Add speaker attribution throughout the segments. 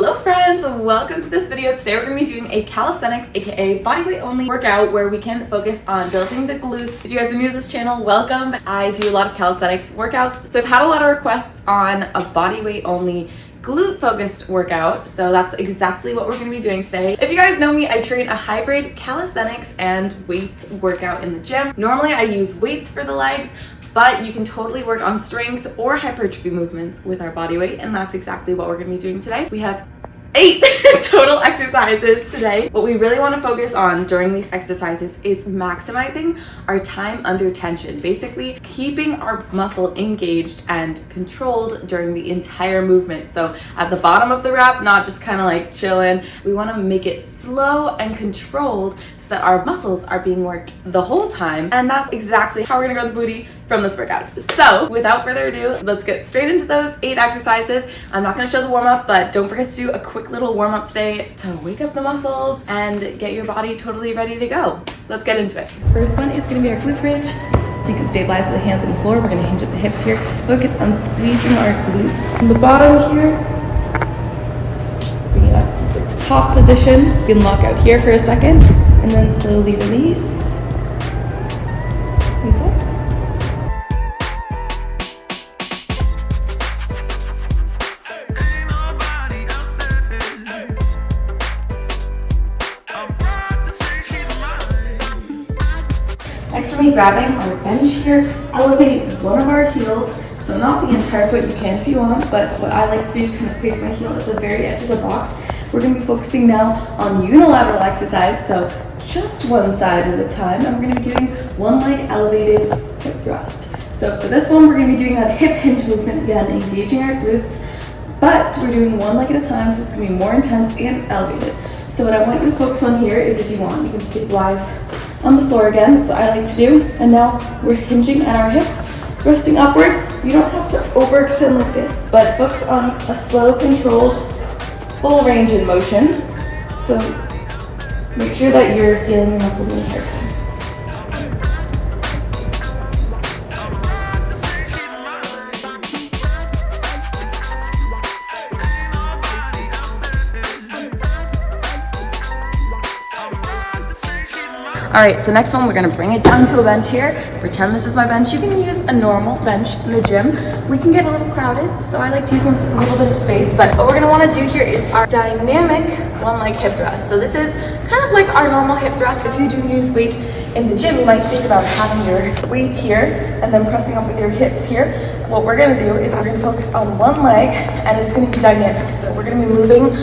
Speaker 1: Hello friends, welcome to this video. Today we're going to be doing a calisthenics, aka bodyweight only workout where we can focus on building the glutes. If you guys are new to this channel, welcome. I do a lot of calisthenics workouts, so I've had a lot of requests on a bodyweight only glute focused workout, so that's exactly what we're going to be doing today. If you guys know me, I train a hybrid calisthenics and weights workout in the gym. Normally I use weights for the legs, but you can totally work on strength or hypertrophy movements with our body weight, and that's exactly what we're going to be doing today. We have 8 total exercises today. What we really want to focus on during these exercises is maximizing our time under tension, basically keeping our muscle engaged and controlled during the entire movement. So at the bottom of the rep, not just kind of like chilling, we want to make it slow and controlled so that our muscles are being worked the whole time, and that's exactly how we're gonna grow the booty from this workout. So without further ado, let's get straight into those 8 exercises. I'm not going to show the warm-up, but don't forget to do a quick little warm-up today to wake up the muscles and get your body totally ready to go. Let's get into it. First one is going to be our glute bridge. So you can stabilize the hands on the floor. We're going to hinge at the hips here. Focus on squeezing our glutes from the bottom here. Bring it up to the top position. You can lock out here for a second and then slowly release. Squeeze up. Next, we're going to be grabbing our bench here, elevate one of our heels, so not the entire foot, you can if you want, but what I like to do is kind of place my heel at the very edge of the box. We're going to be focusing now on unilateral exercise, so just one side at a time, and we're going to be doing one leg elevated hip thrust. So for this one, we're going to be doing that hip hinge movement again, engaging our glutes, but we're doing one leg at a time, so it's going to be more intense and it's elevated. So what I want you to focus on here is, if you want, you can stabilize on the floor again. That's what I like to do. And now we're hinging at our hips, thrusting upward. You don't have to overextend like this, but focus on a slow, controlled, full range in motion. So make sure that you're feeling your muscles the entire time. Alright, so next one, we're going to bring it down to a bench here. Pretend this is my bench. You can use a normal bench in the gym. We can get a little crowded, so I like to use a little bit of space. But what we're going to want to do here is our dynamic one leg hip thrust. So this is kind of like our normal hip thrust. If you do use weights in the gym, you might think about having your weight here and then pressing up with your hips here. What we're going to do is we're going to focus on one leg, and it's going to be dynamic. So we're going to be moving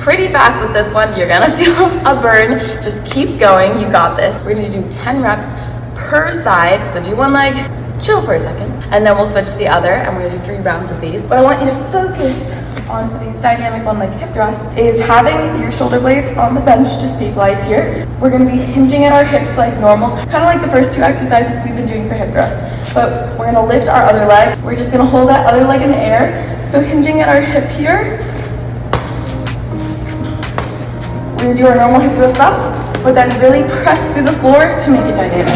Speaker 1: pretty fast with this one. You're gonna feel a burn. Just keep going, you got this. We're gonna do 10 reps per side. So do one leg, chill for a second, and then we'll switch to the other, and we're gonna do 3 rounds of these. What I want you to focus on for these dynamic one leg hip thrusts is having your shoulder blades on the bench to stabilize here. We're gonna be hinging at our hips like normal, kind of like the first 2 exercises we've been doing for hip thrust, but we're gonna lift our other leg. We're just gonna hold that other leg in the air. So hinging at our hip here. We're going to do our normal hip thrust up, but then really press through the floor to make it dynamic.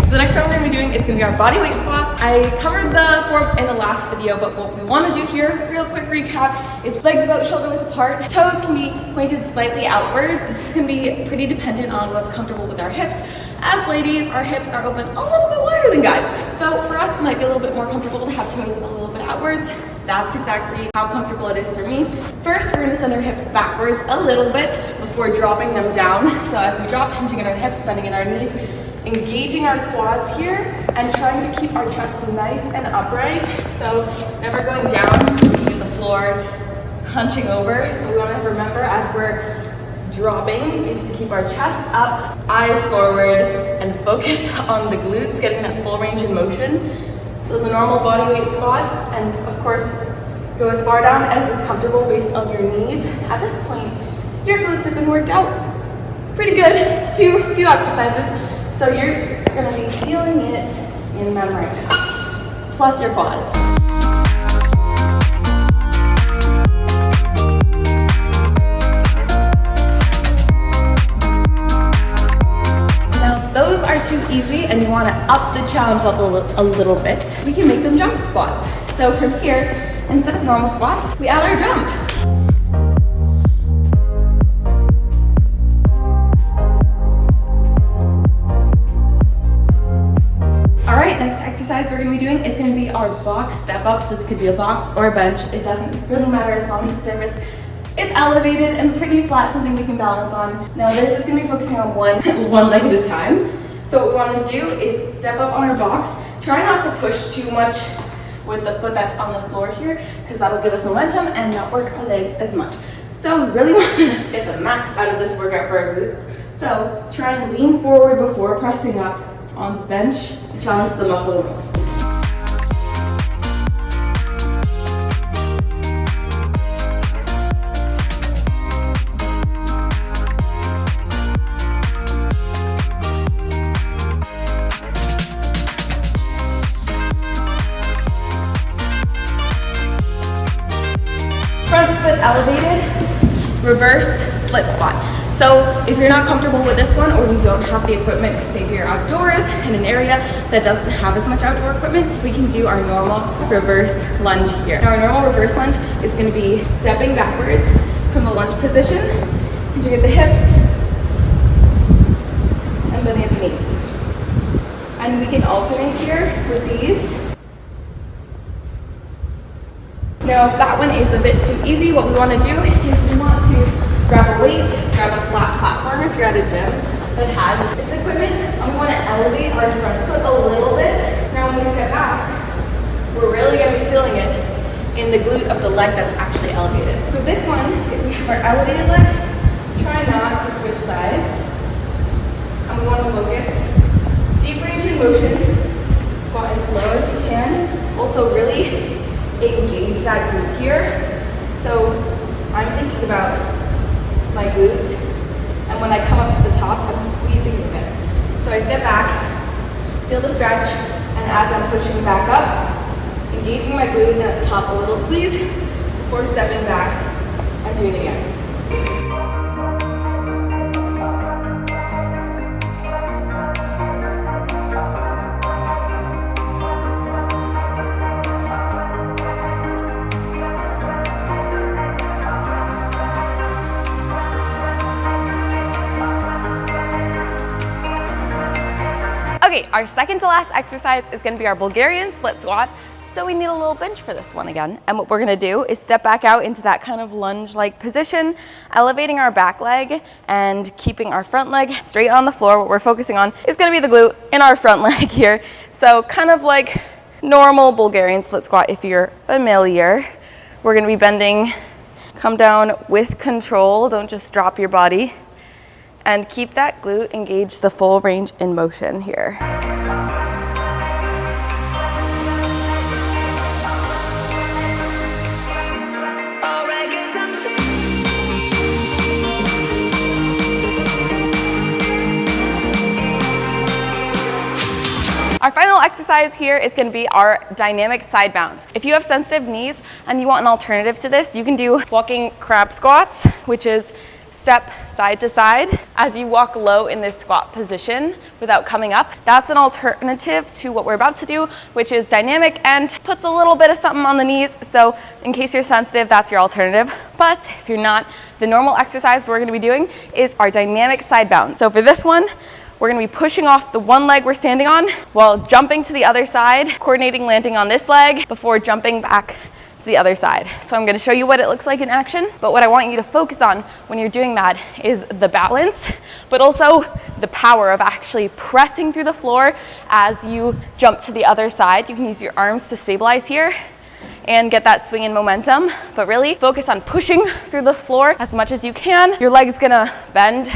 Speaker 1: So the next one we're going to be doing is going to be our body weight squats. I covered the form in the last video, but what we want to do here, real quick recap, is legs about shoulder width apart. Toes can be pointed slightly outwards. This is going to be pretty dependent on what's comfortable with our hips. As ladies, our hips are open a little bit wider than guys. So for us, it might be a little bit more comfortable to have toes a little bit outwards. That's exactly how comfortable it is for me. First, we're going to send our hips backwards a little bit before dropping them down. So as we drop, hinging at our hips, bending at our knees, engaging our quads here, and trying to keep our chest nice and upright. So never going down, keeping the floor, hunching over. We want to remember as we're dropping is to keep our chest up, eyes forward, and focus on the glutes, getting that full range in motion. So the normal body weight squat, and of course, go as far down as is comfortable based on your knees. At this point, your glutes have been worked out pretty good, few exercises. So you're gonna be feeling it in them right now, plus your quads. Now, those are too easy and you want to up the challenge level a little bit, we can make them jump squats. So from here, instead of normal squats, we add our jump. All right, next exercise we're gonna be doing is gonna be our box step ups. This could be a box or a bench. It doesn't really matter as long as the surface is elevated and pretty flat, something we can balance on. Now this is gonna be focusing on one leg at a time. So what we wanna do is step up on our box. Try not to push too much with the foot that's on the floor here, because that'll give us momentum and not work our legs as much. So we really want to get the max out of this workout for our glutes. So try and lean forward before pressing up on the bench to challenge the muscle the most. Front foot elevated, reverse split squat. So if you're not comfortable with this one, or you don't have the equipment because maybe you're outdoors in an area that doesn't have as much outdoor equipment, we can do our normal reverse lunge here. Now our normal reverse lunge is going to be stepping backwards from the lunge position, hinging at the hips, and bending at the knee. And we can alternate here with these. Now if that one is a bit too easy, what we want to do is we want to grab a weight, grab a flat platform if you're at a gym that has this equipment, and we want to elevate our front foot a little bit. Now when we step back, we're really going to be feeling it in the glute of the leg that's actually elevated. So this one, if we have our elevated leg, try not to switch sides. And we want to focus. Deep range in motion, squat as low as you can. Also really engage that glute here. So I'm thinking about my glute, and when I come up to the top, I'm squeezing a bit. So I step back, feel the stretch, and as I'm pushing back up, engaging my glute, and at the top a little squeeze before stepping back and doing it again. Okay, our second to last exercise is going to be our Bulgarian split squat. So we need a little bench for this one again. And what we're going to do is step back out into that kind of lunge-like position, elevating our back leg and keeping our front leg straight on the floor. What we're focusing on is going to be the glute in our front leg here. So kind of like normal Bulgarian split squat if you're familiar. We're going to be bending, come down with control. Don't just drop your body. And keep that glute engaged the full range in motion here. Our final exercise here is going to be our dynamic side bounce. If you have sensitive knees and you want an alternative to this, you can do walking crab squats, which is step side to side as you walk low in this squat position without coming up. That's an alternative to what we're about to do, which is dynamic and puts a little bit of something on the knees. So in case you're sensitive, that's your alternative. But if you're not, the normal exercise we're going to be doing is our dynamic side bounce. So for this one, we're going to be pushing off the one leg we're standing on while jumping to the other side, coordinating landing on this leg before jumping back to the other side. So I'm going to show you what it looks like in action, but what I want you to focus on when you're doing that is the balance, but also the power of actually pressing through the floor as you jump to the other side. You can use your arms to stabilize here and get that swing and momentum, but really focus on pushing through the floor as much as you can. Your leg's gonna bend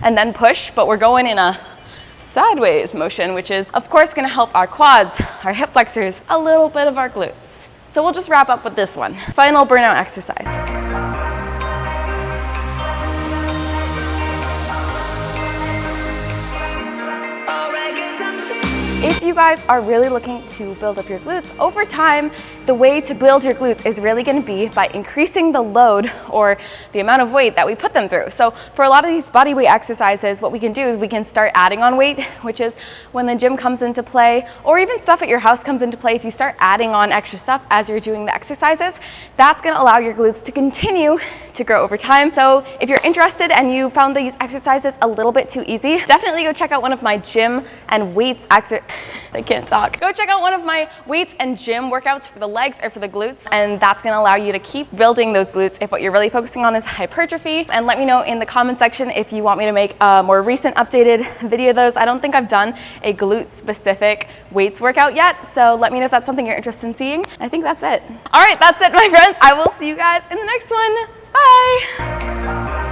Speaker 1: and then push, but we're going in a sideways motion, which is of course gonna help our quads, our hip flexors, a little bit of our glutes. So we'll just wrap up with this one. Final burnout exercise.
Speaker 2: If you guys are really looking to build up your glutes over time, the way to build your glutes is really going to be by increasing the load or the amount of weight that we put them through. So for a lot of these body weight exercises, what we can do is we can start adding on weight, which is when the gym comes into play, or even stuff at your house comes into play. If you start adding on extra stuff as you're doing the exercises, that's going to allow your glutes to continue to grow over time. So if you're interested and you found these exercises a little bit too easy, definitely go check out one of my gym and weights I can't talk. Go check out one of my weights and gym workouts for the legs or for the glutes, and that's going to allow you to keep building those glutes if what you're really focusing on is hypertrophy. And let me know in the comment section if you want me to make a more recent updated video of those. I don't think I've done a glute specific weights workout yet, so let me know if that's something you're interested in seeing. I think that's it. All right, that's it, my friends. I will see you guys in the next one. Bye.